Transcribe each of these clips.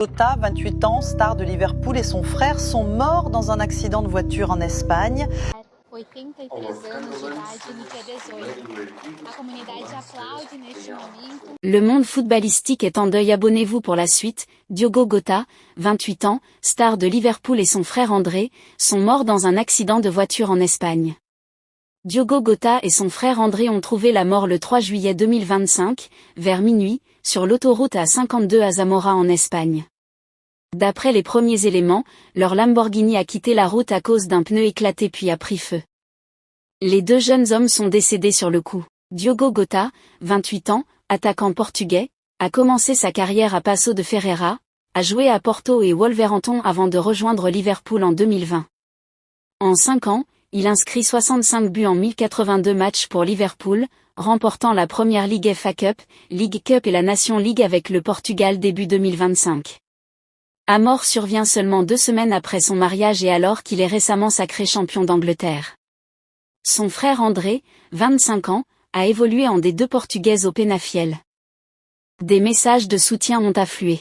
Jota, 28 ans, star de Liverpool, et son frère sont morts dans un accident de voiture en Espagne. 83 anos de idade no dia 18. A comunidade aplaude neste momento. Le monde footballistique est en deuil. Abonnez-vous pour la suite. Diogo Jota, 28 ans, star de Liverpool, et son frère André, sont morts dans un accident de voiture en Espagne. Diogo Jota et son frère André ont trouvé la mort le 3 juillet 2025, vers minuit, sur l'autoroute A52 à Zamora en Espagne. D'après les premiers éléments, leur Lamborghini a quitté la route à cause d'un pneu éclaté puis a pris feu. Les deux jeunes hommes sont décédés sur le coup. Diogo Jota, 28 ans, attaquant portugais, a commencé sa carrière à Paços de Ferreira, a joué à Porto et Wolverhampton avant de rejoindre Liverpool en 2020. En 5 ans, il inscrit 65 buts en 1082 matchs pour Liverpool, remportant la Première Ligue, FA Cup, League Cup et la Nation League avec le Portugal début 2025. Sa mort survient seulement 2 semaines après son mariage et alors qu'il est récemment sacré champion d'Angleterre. Son frère André, 25 ans, a évolué en D2 portugaise au Penafiel. Des messages de soutien ont afflué.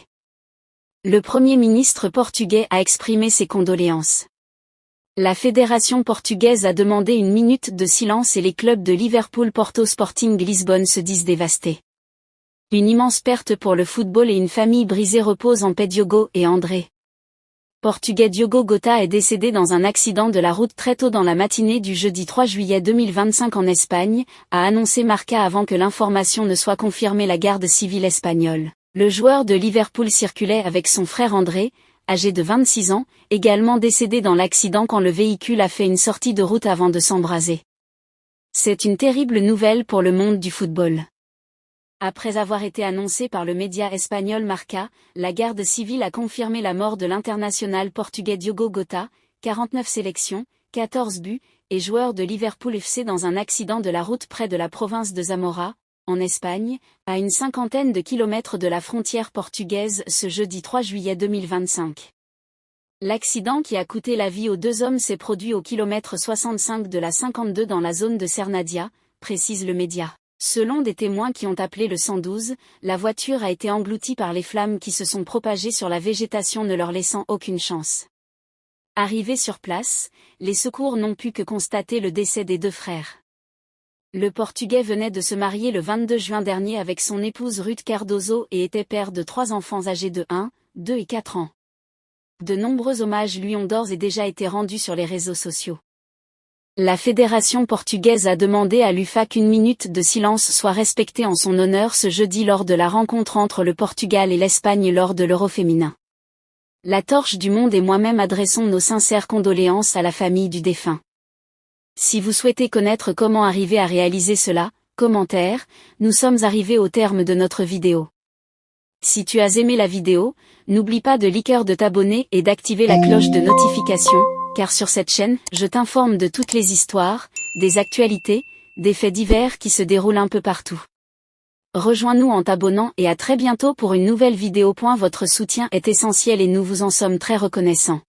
Le Premier ministre portugais a exprimé ses condoléances. La fédération portugaise a demandé une minute de silence et les clubs de Liverpool, Porto, Sporting Lisbonne se disent dévastés. Une immense perte pour le football et une famille brisée. Repose en paix Diogo et André. Portugais Diogo Jota est décédé dans un accident de la route très tôt dans la matinée du jeudi 3 juillet 2025 en Espagne, a annoncé Marca avant que l'information ne soit confirmée. La garde civile espagnole. Le joueur de Liverpool circulait avec son frère André, âgé de 26 ans, également décédé dans l'accident quand le véhicule a fait une sortie de route avant de s'embraser. C'est une terrible nouvelle pour le monde du football. Après avoir été annoncé par le média espagnol Marca, la garde civile a confirmé la mort de l'international portugais Diogo Jota, 49 sélections, 14 buts, et joueur de Liverpool FC dans un accident de la route près de la province de Zamora, en Espagne, à une 50aine de kilomètres de la frontière portugaise ce jeudi 3 juillet 2025. L'accident qui a coûté la vie aux deux hommes s'est produit au kilomètre 65 de la 52 dans la zone de Cernadia, précise le média. Selon des témoins qui ont appelé le 112, la voiture a été engloutie par les flammes qui se sont propagées sur la végétation, ne leur laissant aucune chance. Arrivés sur place, les secours n'ont pu que constater le décès des deux frères. Le Portugais venait de se marier le 22 juin dernier avec son épouse Ruth Cardoso et était père de 3 enfants âgés de 1, 2 et 4 ans. De nombreux hommages lui ont d'ores et déjà été rendus sur les réseaux sociaux. La fédération portugaise a demandé à l'UFA qu'une minute de silence soit respectée en son honneur ce jeudi lors de la rencontre entre le Portugal et l'Espagne lors de l'Euro féminin. La Torche du Monde et moi-même adressons nos sincères condoléances à la famille du défunt. Si vous souhaitez connaître comment arriver à réaliser cela, commentaire, nous sommes arrivés au terme de notre vidéo. Si tu as aimé la vidéo, n'oublie pas de liker, de t'abonner et d'activer la cloche de notification, car sur cette chaîne, je t'informe de toutes les histoires, des actualités, des faits divers qui se déroulent un peu partout. Rejoins-nous en t'abonnant et à très bientôt pour une nouvelle vidéo. Votre soutien est essentiel et nous vous en sommes très reconnaissants.